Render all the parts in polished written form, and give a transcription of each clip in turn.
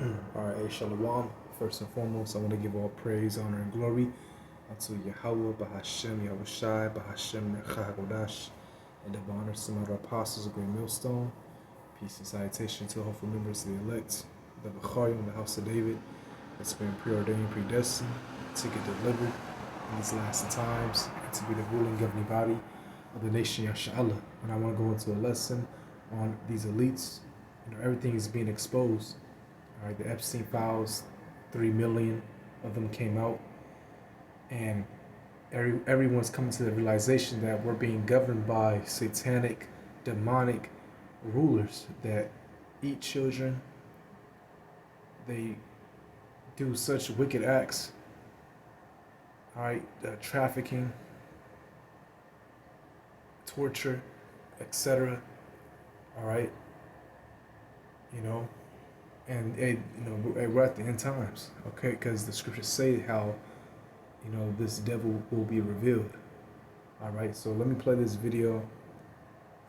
All right, Shalom. First and foremost, I want to give all praise, honor, and glory unto Yahweh, Bahashem, Yahushai, Bahashem, Nechagodash, and the honor some of our apostles of Great Millstone. Peace and salutation to hopeful members of the elect, the B'charim, the house of David, that's been preordained, predestined to get delivered in these last times and to be the ruling governing body of the nation, Yasha'Allah. And I want to go into a lesson on these elites. Everything is being exposed. All right, the Epstein files, 3 million of them came out, and everyone's coming to the realization that we're being governed by satanic, demonic rulers that eat children. They do such wicked acts. All right, trafficking, torture, etc. All right, and we're at the end times, okay? Because the scriptures say how, this devil will be revealed. All right, so let me play this video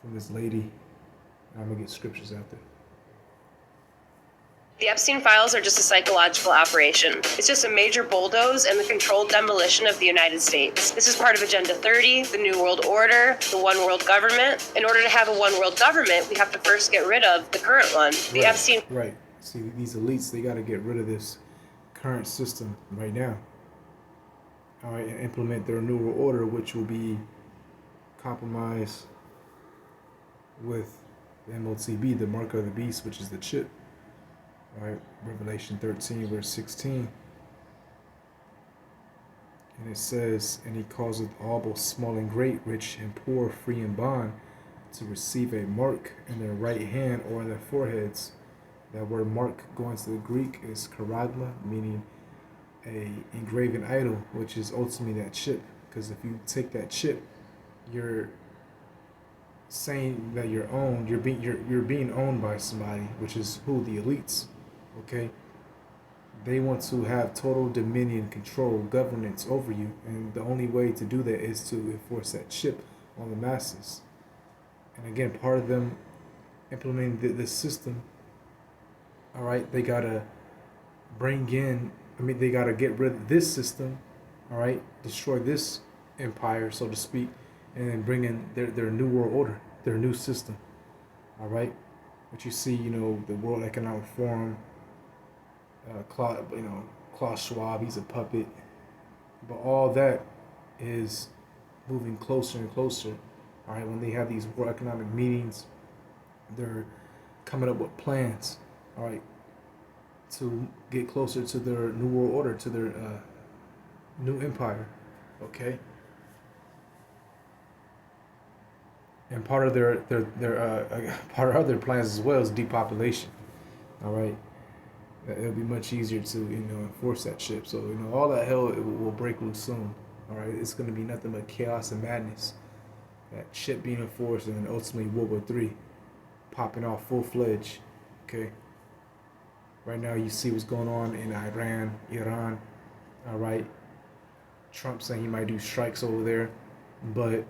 from this lady, and I'm gonna get scriptures out there. The Epstein files are just a psychological operation. It's just a major bulldoze and the controlled demolition of the United States. This is part of Agenda 30, the New World Order, the One World Government. In order to have a One World Government, we have to first get rid of the current one. The Epstein... Right. See, these elites, they got to get rid of this current system right now. All right, and implement their New World Order, which will be compromised with the MOTB, the mark of the beast, which is the chip. All right, Revelation 13, verse 16. And it says, and he causeth all, both small and great, rich and poor, free and bond, to receive a mark in their right hand or in their foreheads. That word mark, going to the Greek, is charagma, meaning a engraven idol, which is ultimately that chip. Because if you take that chip, you're saying that you're owned. You're being owned by somebody, which is who? The elites. Okay, they want to have total dominion, control, governance over you, and the only way to do that is to enforce that chip on the masses. And again, part of them implementing this system, all right, they gotta they gotta get rid of this system, all right, destroy this empire, so to speak, and then bring in their new world order, their new system, all right. But you see, the World Economic Forum, Klaus Schwab, he's a puppet. But all that is moving closer and closer. All right, when they have these World Economic meetings, they're coming up with plans, all right, to get closer to their New World Order, to their new empire, okay? And part of their part of their plans as well is depopulation, all right? It'll be much easier to enforce that chip. So all that hell will break loose soon. All right, it's going to be nothing but chaos and madness. That chip being enforced, and then ultimately World War III popping off full-fledged. Okay. Right now you see what's going on in Iran. All right. Trump saying he might do strikes over there, but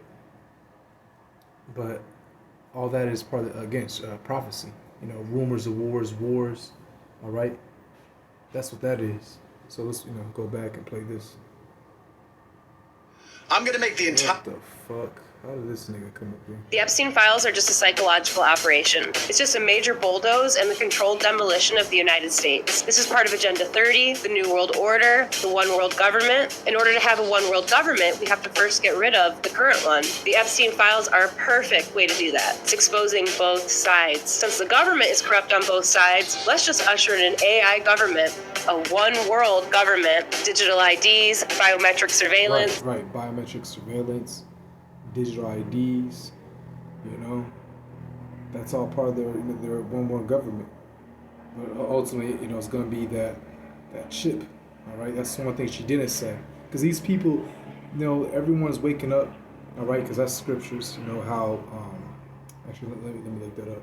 all that is part of against prophecy. Rumors of wars. All right, that's what that is. So let's go back and play this. I'm gonna make the entire... What the fuck? How did this nigga come up here? The Epstein files are just a psychological operation. It's just a major bulldoze and the controlled demolition of the United States. This is part of Agenda 30, the New World Order, the One World Government. In order to have a One World Government, we have to first get rid of the current one. The Epstein files are a perfect way to do that. It's exposing both sides. Since the government is corrupt on both sides, let's just usher in an AI government, a one world government, digital IDs, biometric surveillance. Right, biometric surveillance, digital IDs, that's all part of their one world government. But ultimately, it's going to be that chip, all right? That's one thing she didn't say. Because these people, everyone's waking up, all right? Because that's scriptures, how, actually, let me look that up.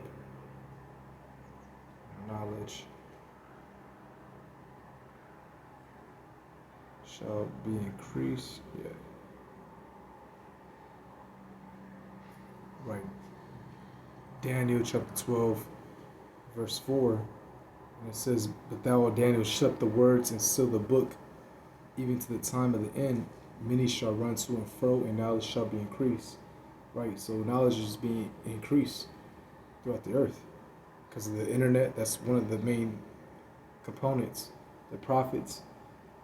Knowledge shall be increased, yeah. Right. Daniel chapter 12, verse 4. And it says, "But thou, O Daniel, shut the words and seal the book, even to the time of the end. Many shall run to and fro, and knowledge shall be increased." Right? So knowledge is being increased throughout the earth because of the internet. That's one of the main components. The prophets,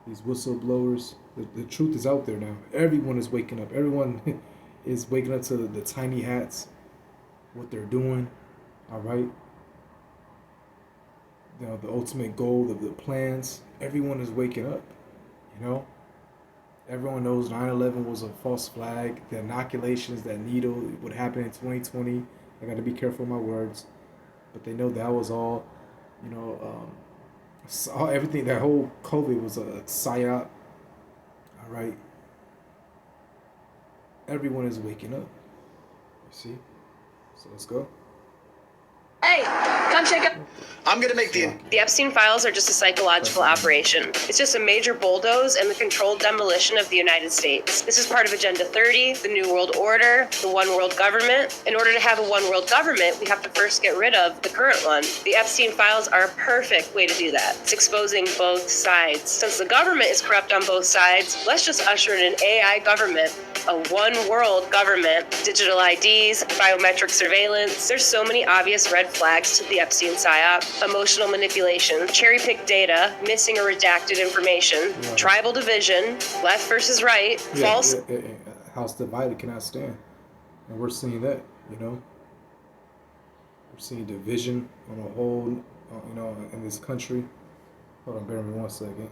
these whistleblowers, the truth is out there now. Everyone is waking up. Everyone is waking up to the tiny hats, what they're doing. All right. The ultimate goal of the plans. Everyone is waking up. You know, everyone knows 9/11 was a false flag. The inoculations, that needle, would happen in 2020. I got to be careful with my words, but they know that was all. You know, everything. That whole COVID was a psyop. All right. Everyone is waking up. You see. So let's go. Hey, come check out. I'm gonna make The Epstein files are just a psychological operation. It's just a major bulldoze and the controlled demolition of the United States. This is part of Agenda 30, the New World Order, the One World Government. In order to have a One World Government, we have to first get rid of the current one. The Epstein files are a perfect way to do that. It's exposing both sides. Since the government is corrupt on both sides, let's just usher in an AI government, a one world government, digital IDs, biometric surveillance. There's so many obvious red flags to the Epstein psyop. Emotional manipulation, cherry-picked data, missing or redacted information, tribal division, left versus right, false. House divided cannot stand. And we're seeing that, you know. We're seeing division on a whole, in this country. Hold on, bear with me 1 second.